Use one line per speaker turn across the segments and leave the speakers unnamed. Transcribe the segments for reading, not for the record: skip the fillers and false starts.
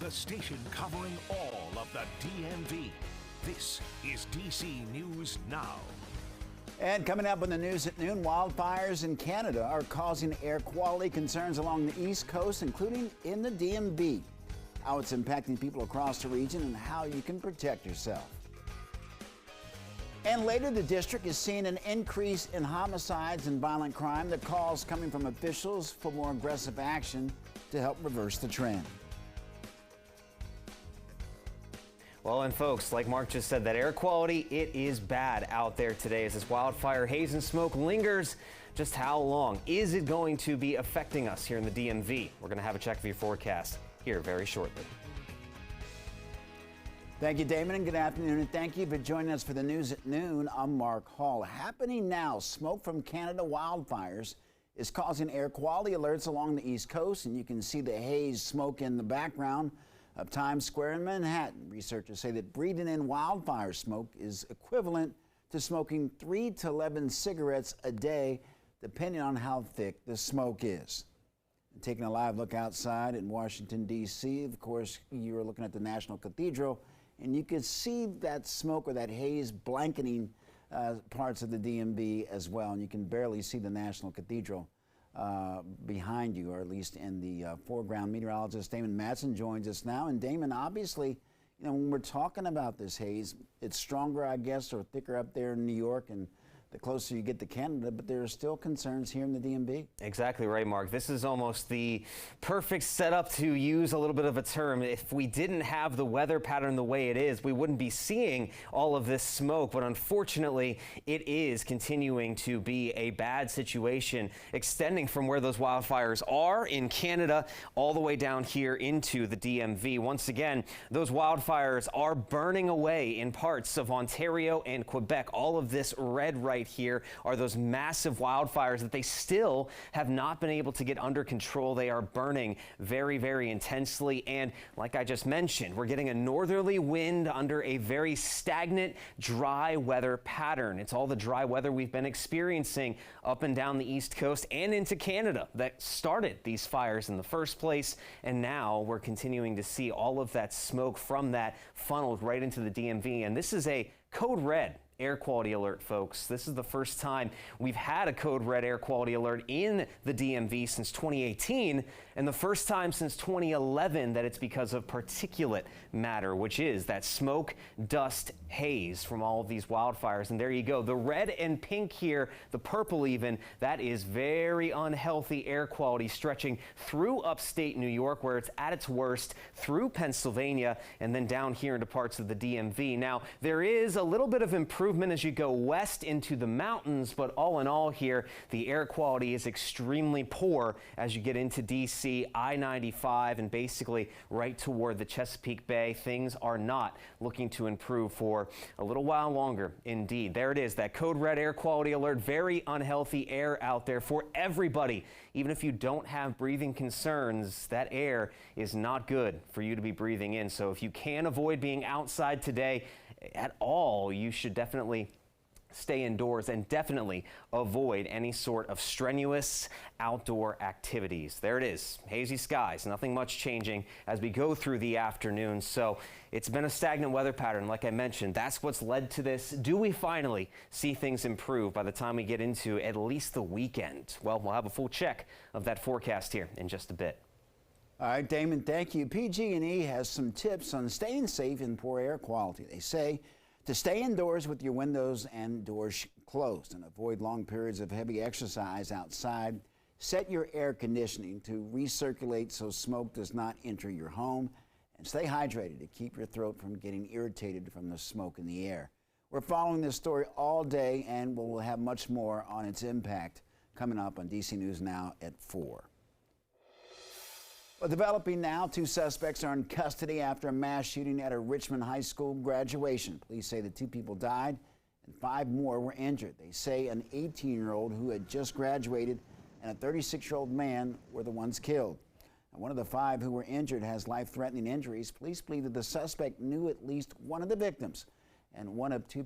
the station covering all of the DMV. This is DC News Now.
And coming up on the news at noon, wildfires in Canada are causing air quality concerns along the East Coast, including in the DMV. How it's impacting people across the region and how you can protect yourself. And later, the district is seeing an increase in homicides and violent crime. The calls coming from officials for more aggressive action to help reverse the trend.
Well, and folks, like Mark just said, that air quality, it is bad out there today as this wildfire haze and smoke lingers. Just how long is it going to be affecting us here in the DMV? We're going to have a check of your forecast here very shortly.
Thank you, Damon, and good afternoon, and thank you for joining us for the news at noon. I'm Mark Hall. Happening now, smoke from Canada wildfires is causing air quality alerts along the East Coast, and you can see the haze smoke in the background of Times Square in Manhattan. Researchers say that breathing in wildfire smoke is equivalent to smoking 3 to 11 cigarettes a day, depending on how thick the smoke is. And taking a live look outside in Washington, D.C., of course, you're looking at the National Cathedral, and you could see that smoke or that haze blanketing parts of the DMV as well, and you can barely see the National Cathedral behind you, or at least in the foreground. Meteorologist Damon Madsen joins us now. And Damon, obviously, you know, when we're talking about this haze, it's stronger, I guess, or thicker up there in New York and the closer you get to Canada, but there are still concerns here in the DMV.
Exactly right, Mark. This is almost the perfect setup, to use a little bit of a term. If we didn't have the weather pattern the way it is, we wouldn't be seeing all of this smoke. But unfortunately, it is continuing to be a bad situation, extending from where those wildfires are in Canada all the way down here into the DMV. Once again, those wildfires are burning away in parts of Ontario and Quebec. All of this red right here are those massive wildfires that they still have not been able to get under control. They are burning very, very intensely. And like I just mentioned, we're getting a northerly wind under a very stagnant, dry weather pattern. It's all the dry weather we've been experiencing up and down the East Coast and into Canada that started these fires in the first place. And now we're continuing to see all of that smoke from that funneled right into the DMV. And this is a code red air quality alert, folks. This is the first time we've had a code red air quality alert in the DMV since 2018, and the first time since 2011 that it's because of particulate matter, which is that smoke, dust, haze from all of these wildfires. And there you go. The red and pink here, the purple even, that is very unhealthy air quality stretching through upstate New York, where it's at its worst, through Pennsylvania, and then down here into parts of the DMV. Now, there is a little bit of improvement as you go west into the mountains, but all in all here, the air quality is extremely poor as you get into DC, I-95, and basically right toward the Chesapeake Bay. Things are not looking to improve for a little while longer indeed. There it is, that code red air quality alert. Very unhealthy air out there for everybody. Even if you don't have breathing concerns, that air is not good for you to be breathing in. So if you can avoid being outside today at all, you should definitely stay indoors and definitely avoid any sort of strenuous outdoor activities. There it is, hazy skies, nothing much changing as we go through the afternoon. So it's been a stagnant weather pattern, like I mentioned. That's what's led to this. Do we finally see things improve by the time we get into at least the weekend? Well, we'll have a full check of that forecast here in just a bit.
All right, Damon, thank you. PG&E has some tips on staying safe in poor air quality. They say to stay indoors with your windows and doors closed and avoid long periods of heavy exercise outside. Set your air conditioning to recirculate so smoke does not enter your home, and stay hydrated to keep your throat from getting irritated from the smoke in the air. We're following this story all day, and we'll have much more on its impact coming up on DC News Now at 4. Well, developing now, 2 suspects are in custody after a mass shooting at a Richmond High School graduation. Police say that 2 people died and 5 more were injured. They say an 18-year-old who had just graduated and a 36-year-old man were the ones killed. And one of the 5 who were injured has life-threatening injuries. Police believe that the suspect knew at least one of the victims, and one of the 2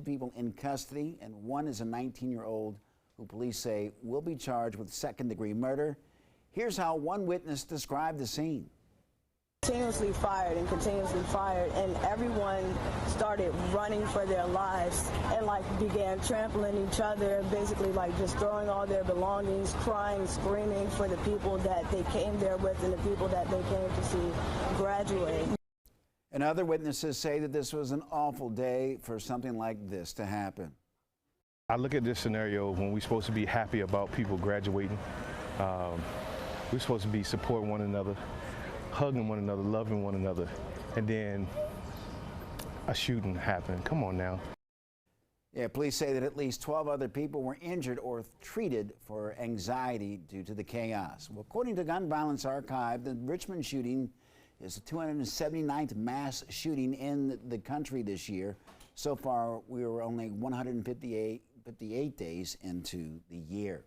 people in custody, and one is a 19-year-old who police say will be charged with second-degree murder. Here's how one witness described the scene.
Continuously fired and continuously fired, and everyone started running for their lives and began trampling each other, basically just throwing all their belongings, crying, screaming for the people that they came there with and the people that they came to see graduate.
And other witnesses say that this was an awful day for something like this to happen.
I look at this scenario when we're supposed to be happy about people graduating. We're supposed to be supporting one another, hugging one another, loving one another, and then a shooting happened. Come on now.
Yeah, police say that at least 12 other people were injured or treated for anxiety due to the chaos. Well, according to Gun Violence Archive, the Richmond shooting is the 279th mass shooting in the country this year. So far, we were only 158 days into the year.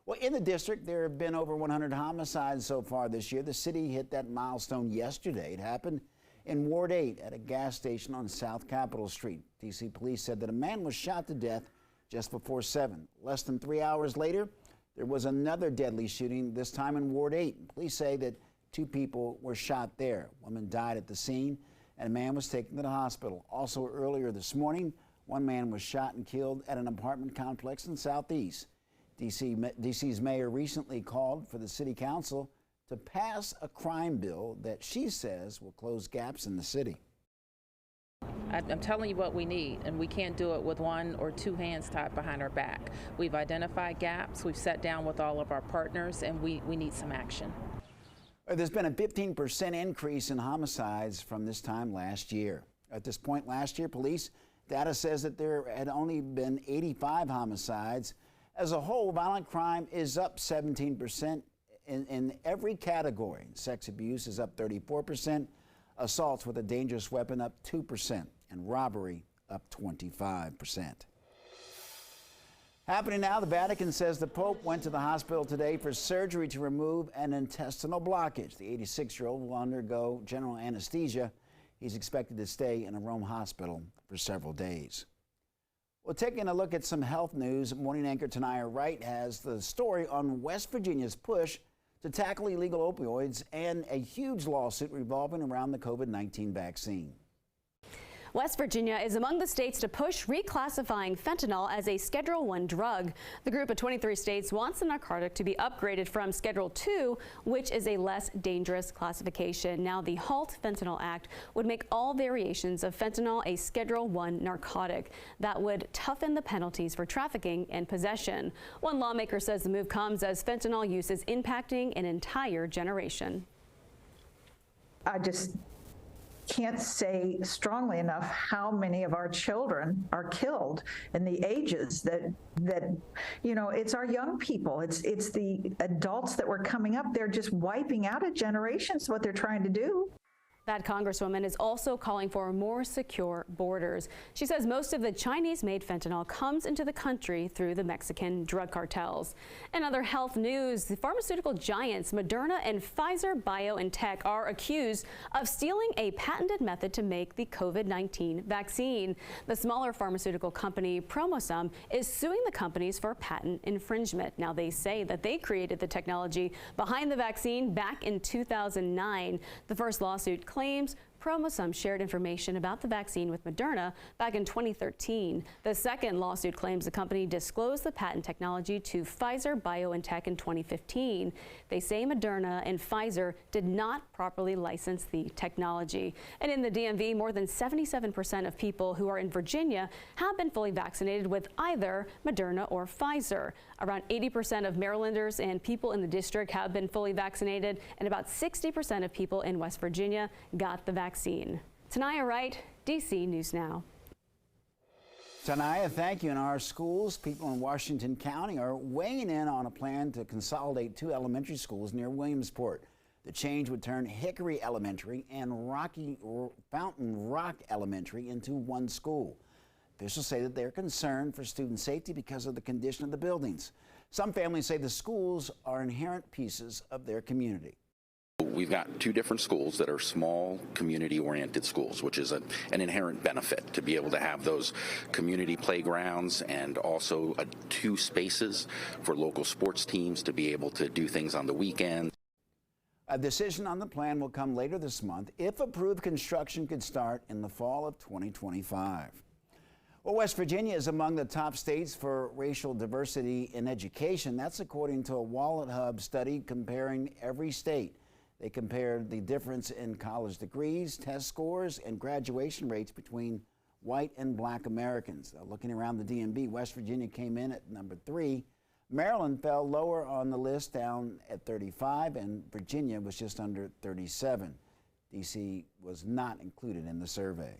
Well, in the district, there have been over 100 homicides so far this year. The city hit that milestone yesterday. It happened in Ward 8 at a gas station on South Capitol Street. D.C. police said that a man was shot to death just before 7. Less than 3 hours later, there was another deadly shooting, this time in Ward 8. Police say that 2 people were shot there. A woman died at the scene, and a man was taken to the hospital. Also earlier this morning, one man was shot and killed at an apartment complex in Southeast. D.C.'s mayor recently called for the city council to pass a crime bill that she says will close gaps in the city.
I'm telling you what we need, and we can't do it with one or two hands tied behind our back. We've identified gaps, we've sat down with all of our partners, and we need some action.
There's been a 15% increase in homicides from this time last year. At this point last year, police data says that there had only been 85 homicides. As a whole, violent crime is up 17% in every category. Sex abuse is up 34%, assaults with a dangerous weapon up 2%, and robbery up 25%. Happening now, the Vatican says the Pope went to the hospital today for surgery to remove an intestinal blockage. The 86-year-old will undergo general anesthesia. He's expected to stay in a Rome hospital for several days. Well, taking a look at some health news, morning anchor Tanaya Wright has the story on West Virginia's push to tackle illegal opioids and a huge lawsuit revolving around the COVID-19 vaccine.
West Virginia is among the states to push reclassifying fentanyl as a Schedule I drug. The group of 23 states wants the narcotic to be upgraded from Schedule II, which is a less dangerous classification. Now, the HALT Fentanyl Act would make all variations of fentanyl a Schedule I narcotic. That would toughen the penalties for trafficking and possession. One lawmaker says the move comes as fentanyl use is impacting an entire generation.
I just can't say strongly enough how many of our children are killed in the ages that you know, it's our young people, it's the adults that were coming up. They're just wiping out a generation is what they're trying to do.
That Congresswoman is also calling for more secure borders. She says most of the Chinese-made fentanyl comes into the country through the Mexican drug cartels. In other health news, the pharmaceutical giants Moderna and Pfizer BioNTech are accused of stealing a patented method to make the COVID-19 vaccine. The smaller pharmaceutical company Promosum is suing the companies for patent infringement. Now, they say that they created the technology behind the vaccine back in 2009. The first lawsuit claims Promosum shared information about the vaccine with Moderna back in 2013. The second lawsuit claims the company disclosed the patent technology to Pfizer BioNTech in 2015. They say Moderna and Pfizer did not properly license the technology. And in the DMV, more than 77% of people who are in Virginia have been fully vaccinated with either Moderna or Pfizer. Around 80% of Marylanders and people in the district have been fully vaccinated, and about 60% of people in West Virginia got the vaccine. Tanaya Wright, DC News Now.
Tanaya, thank you. In our schools, people in Washington County are weighing in on a plan to consolidate 2 elementary schools near Williamsport. The change would turn Hickory Elementary and Fountain Rock Elementary into one school. Officials say that they're concerned for student safety because of the condition of the buildings. Some families say the schools are inherent pieces of their community.
We've got 2 different schools that are small, community-oriented schools, which is an inherent benefit to be able to have those community playgrounds and also 2 spaces for local sports teams to be able to do things on the weekend.
A decision on the plan will come later this month. If approved, construction could start in the fall of 2025. Well, West Virginia is among the top states for racial diversity in education. That's according to a Wallet Hub study comparing every state. They compared the difference in college degrees, test scores, and graduation rates between white and black Americans. Looking around the DMV, West Virginia came in at number 3. Maryland fell lower on the list, down at 35, and Virginia was just under 37. D.C. was not included in the survey.